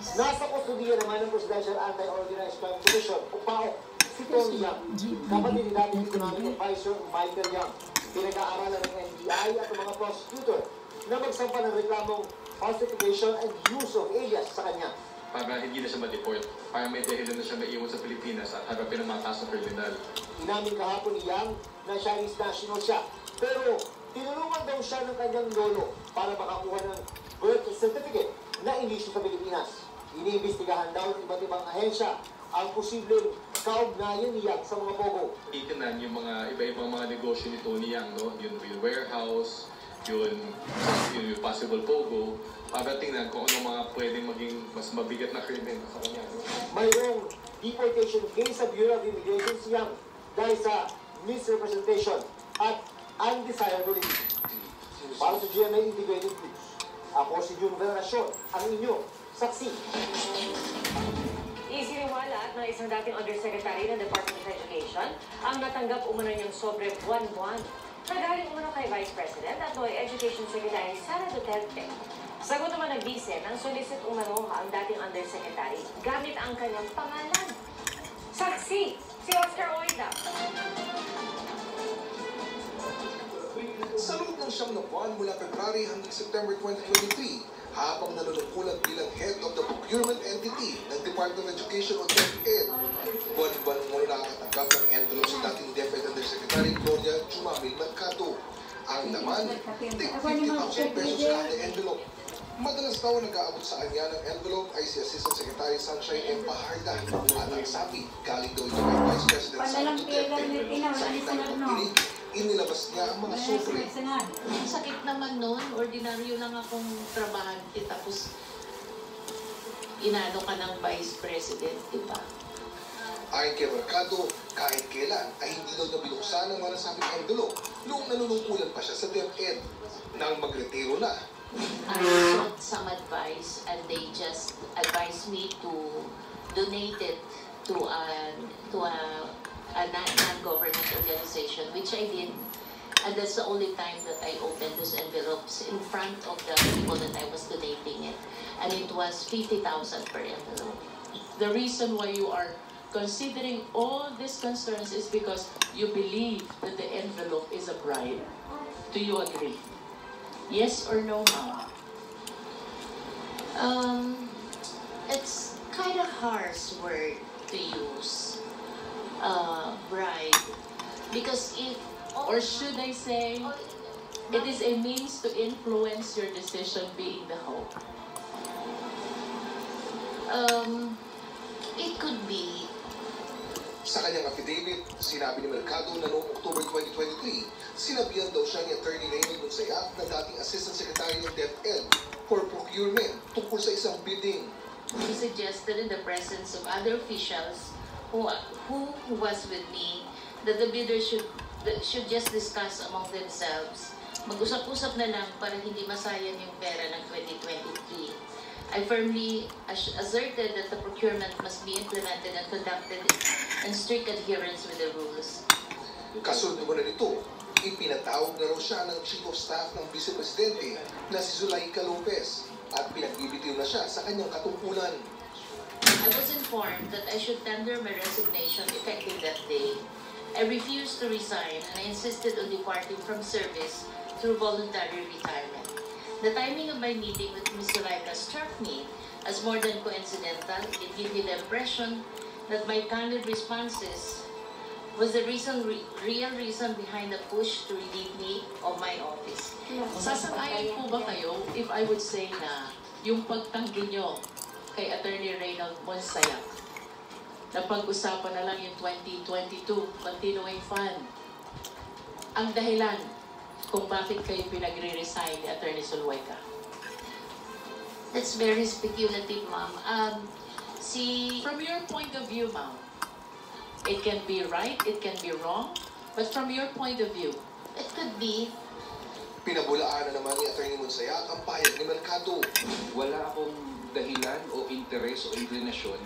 Nasa kustudiya naman ng Presidential Anti-Organized Crime Commission o PAO si Tony Yang, kapatid ni dating Economic Advisor Michael Yang. Pinag-aaralan ng NBI at ng mga prosecutor na magsampa ng reklamong falsification and use of alias sa kanya. Para hindi na siya ma-deport, para may dahilan na siya maiwan sa Pilipinas at harapin ang mga kaso kriminal. Inamin kahapon ni Yang na Chinese national siya, pero tinulungan daw siya ng kanyang lolo para makakuha ng birth certificate na inisyu sa Pilipinas. Iniimbestigahan daw ng iba't ibang ahensya ang posibleng kaugnayan ni Yang sa mga pogo. Itinan yung mga iba-ibang mga negosyo ni Tony Yang, no? Yung warehouse, yung possible pogo, para tingnan kung ano mga pwedeng maging mas mabigat na krimen sa kanya. Mayroong deportation case sa Bureau of Immigration si Yang dahil sa misrepresentation at undesirability. Para sa GMA Integrated News, ako si June Veneracion, ang inyong saksi. Isiniwalat na isang dating Undersecretary ng Department of Education ang natanggap umano niyang sobre buwan-buwan na galing umano kay Vice President at Education Secretary Sara Duterte. Sagot naman ng Vice ng solicit umano ang dating Undersecretary gamit ang kanyang pangalan. Saksi, si Oscar Oida. Sa loob ng 9 na buwan mula February hanggang September 2023, habang nanunungkulan bilang head of the procurement entity ng Department of Education o DepEd, buwan-buwan mo nakakatanggap ng envelope sa dating DepEd Undersecretary Gloria Jumamil Mercado. Ang laman, tig 50,000 pesos kada envelope. Madalas daw nag-aabot sa kanya ng envelope ay si Assistant Secretary Sunshine M. Paharda at ang sabi, galing daw ito kay Vice President Sara Duterte. Sa kitang pagdinig, inilabas niya ang mga sobre. Sakit naman noon, ordinaryo lang akong trabahante tapos inano ka ng Vice President, di ba? Ayon kay Mercado, kahit kailan ay hindi daw nabinuksan ang mga nasabing envelope noong nanunungkulan pa siya sa DepEd. Nang magretiro na, I sought some advice and they just advised me to donate it to a non-government organization, which I did. And that's the only time that I opened those envelopes in front of the people that I was donating it. And it was 50,000 per envelope. The reason why you are considering all these concerns is because you believe that the envelope is a bribe. Do you agree? Yes or no, ma'am? It's kind of harsh word to use, bribe, because if, Or should I say, it is a means to influence your decision being the hope? It could be. sa kanyang affidavit, sinabi ni Mercado na noong October 2023, sinabihan daw siya ni Attorney Raymond Monsayak na dating Assistant Secretary ng DepEd for Procurement tungkol sa isang bidding. He suggested in the presence of other officials who was with me that the bidders should just discuss among themselves. Mag-usap-usap na lang para hindi masayang yung pera ng 2023. I firmly asserted that the procurement must be implemented and conducted in strict adherence with the rules. Kasunod mo na nito, ipinatawag na raw siya ng Chief of Staff ng Vice Presidente na si Zulaika Lopez at pinagbibitiw na siya sa kanyang katungkulan. I was informed that I should tender my resignation effective that day. I refused to resign and I insisted on departing from service through voluntary retirement. The timing of my meeting with Ms. Zulaika struck me as more than coincidental. It gave me the impression that my candid responses was the real reason behind the push to relieve me of my office. Sasanayin po ba kayo if I would say na yung pagtanggi nyo kay Attorney Reynald Monsayak na pag-usapan na lang yung 2022 Continuing Fund ang dahilan kung bakit kayo pinagre-resign ni Attorney Zulaika? That's very speculative, ma'am. From your point of view, ma'am, it can be right, it can be wrong, but from your point of view, it could be. Pinabulaan na naman ni Attorney Monsayak ang pahayag ni Mercado. Wala akong dahilan o interes o inclinasyon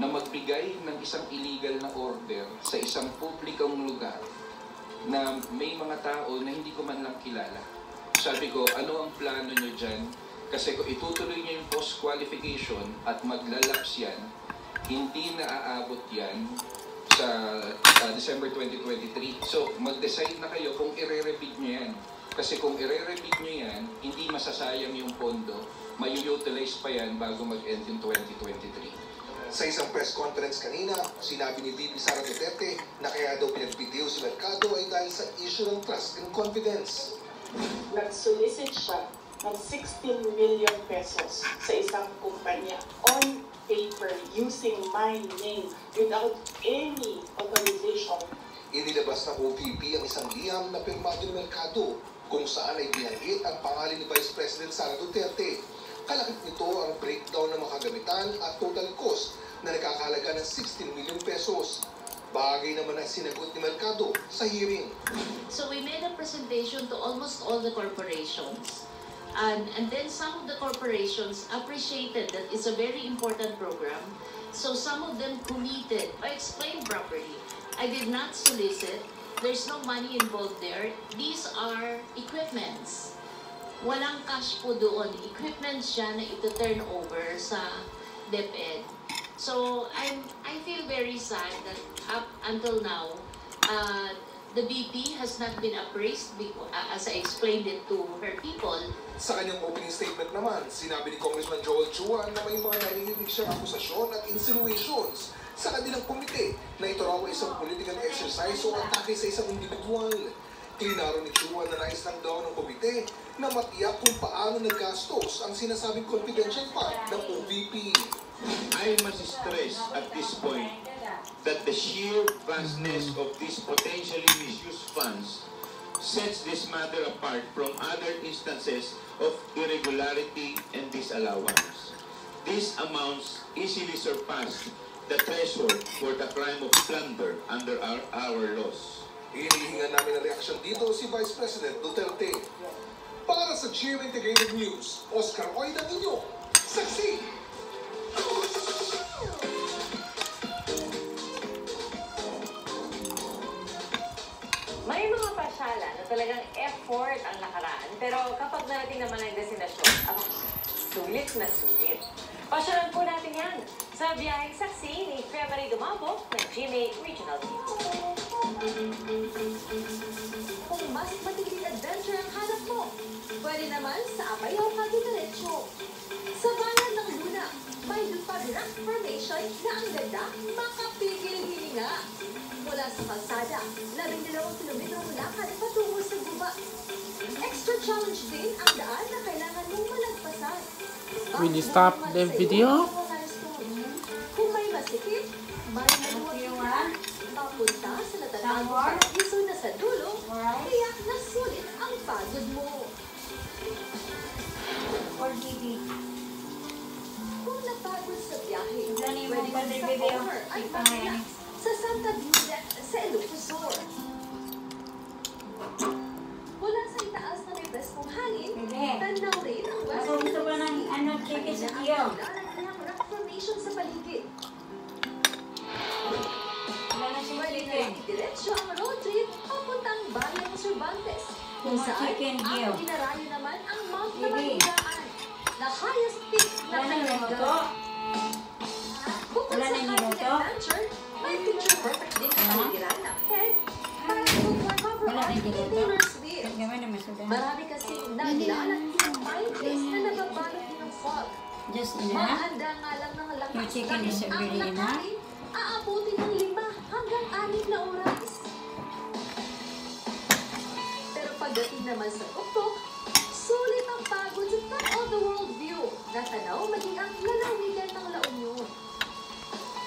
na magbigay ng isang illegal na order sa isang publikong lugar na may mga tao na hindi ko man lang kilala. Sabi ko, ano ang plano nyo dyan Kasi kung itutuloy niya yung post-qualification at maglalaps yan, hindi na aabot yan sa December 2023. So, mag-decide na kayo kung i-re-rebid nyo yan. Kasi kung i-re-rebid nyo yan, hindi masasayang yung pondo, may-utilize pa yan bago mag-end yung 2023. Sa isang press conference kanina, sinabi ni VP Sara Duterte na kaya daw pinagbitiw si Mercado ay dahil sa issue ng trust and confidence. Nag-solicit siya ng 16 million pesos sa isang kumpanya on paper using my name without any authorization. Inilabas ng OVP ang isang liham na pirmado ni Mercado kung saan ay binanggit ang pangalan ni Vice President Sara Duterte. Kalakip nito ang breakdown ng makagamitan at total cost na nakakahalaga ng 16 million pesos. Bagay naman ang sinagot ni Mercado sa hearing. So we made a presentation to almost all the corporations. And then some of the corporations appreciated that it's a very important program. So some of them committed. I explained properly. I did not solicit. There's no money involved there. These are equipments. Walang cash po doon. Equipment siya na ito-turn over sa DepEd. So, I feel very sad that up until now, the BP has not been appraised as I explained it to her people. Sa kanyang opening statement naman, sinabi ni Congressman Joel Chua na may mga nanginginig siyang akusasyon at insinuations sa kanilang komite na ito raw ay isang political exercise o atake sa isang individual. Klinaro ni Chua na nais lang daw ng komite na matiyak kung paano naggastos ang sinasabing confidential fund ng OVP. I must stress at this point that the sheer vastness of these potentially misused funds sets this matter apart from other instances of irregularity and disallowance. These amounts easily surpass the threshold for the crime of plunder under our laws. Hinihingan namin ang reaksyon dito si Vice President Duterte. Para sa GM Integrated News, Oscar Oida ninyo, saksi! May mga pasyalan na talagang effort ang nakaraan, pero kapag narating naman ang destinasyon, sulit na sulit. Pasyalan po natin yan sa biyaheng saksi ni February Dumabo ng GMA Regional Team. Kung mas matinding adventure ang hanap mo, pwede naman sa Apayao Cavite-Diretso. Sa bayan ng Luna, may Lupag-Rock Formation na ang ganda makapigil hininga. Mula sa kalsada, 12 kilometro lakad patungo sa guba. Extra challenge din ang daan na kailangan mong malagpasan. Will you stop the video? Kung may masikip, may maluwag papunta sa natatawag paraiso na sa dulo, kaya nasulit ang pagod mo. Kung napagod sa biyahe, pwede kang stopover at mag-relax sa Santa Vida sa Ilocosur. Mula sa itaas na may preskong hangin, tanaw rin ang west rock formation sa paligid. Diretso ang road trip papuntang bayan ng Cervantes, kung saan ang dinarayo naman ang Mount Namanhigaan, na highest peak na Tagalog. Bukod sa hiking adventure, may picture-perfect din sa paligiran ng peg para mag-cover art ni Taylor Swift. Marami kasing naglalagting pine trees na nababalot din ng fog. Mahanda nga lang ng lakas ng ang lakarin, aabutin ng 5 hanggang 6 na oras. Pero pagdating naman sa tuktok, sulit ang pagod sa top of the world view na tanaw maging ang lalawigan ng La Union.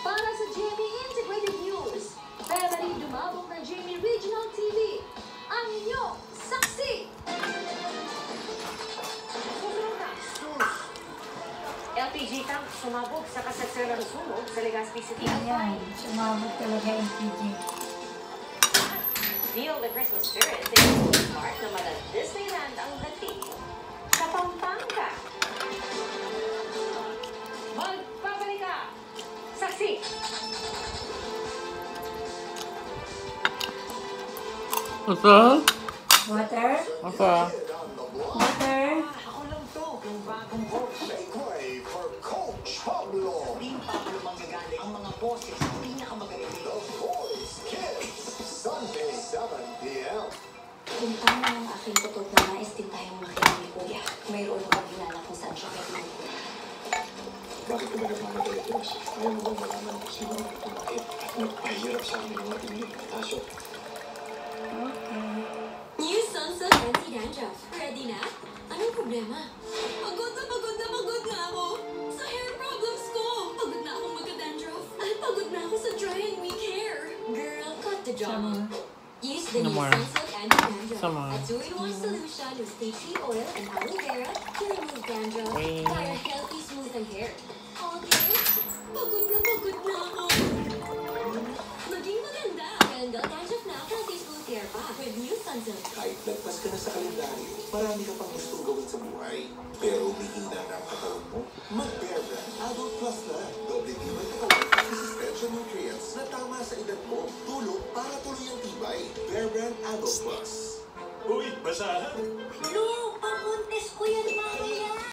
Para sa GMA Integrated News, February Dumabog ng GMA Regional TV, ang inyong saksi! LPG tank sumabog sa kasagsaran ng sunog sa Legazpi City. Ayan, sumabog talaga LPG. Feel the Christmas spirit sa Eastwood Park na mala Disneyland ang dating sa Pampanga. Magbabalik ka! Saksi! Asa? Water? Asa? Water? Ako lang to, kung bago boses, pinakamagaling. The Voice Kids, Sunday 7 p.m. Kung tama ang aking tutod na nais din tayong makinig ni Kuya, mayroon akong hinala kung saan siya pwede magkuha. Bakit ka ba nagmamadali, Diyos? Ayaw mo bang malaman kung sino ang tumakit at nagpahirap sa amin ng ating lipitasyon? New Sunsilk Anti-Dandruff. Ready na? Anong problema? Pagod na ako. Sa hair problems ko. Pagod na akong magka-dandruff. At pagod na ako sa dry and weak hair. Girl, cut the drama. Use the new Sunsilk Anti-Dandruff. A 2-in-1 solution with tea tree oil and aloe vera to remove dandruff via healthy, smoothen hair. Okay? Pagod na ako. Maging maganda. Ganda dandruff na healthy, smooth hair pa with new Sunsilk. Kahit lagpas ka na sa kalendaryo, marami ka pang gustong gawin sa buhay. Pero humihina na ang katawan mo. Mag-Bear Brand Adult Plus na. Doble tibay katawan at resistensya nutrients na tama sa edad mo. Tulog para tuloy ang tibay. Bear Brand Adult Plus. Uy, basahan! No, papuntes ko yan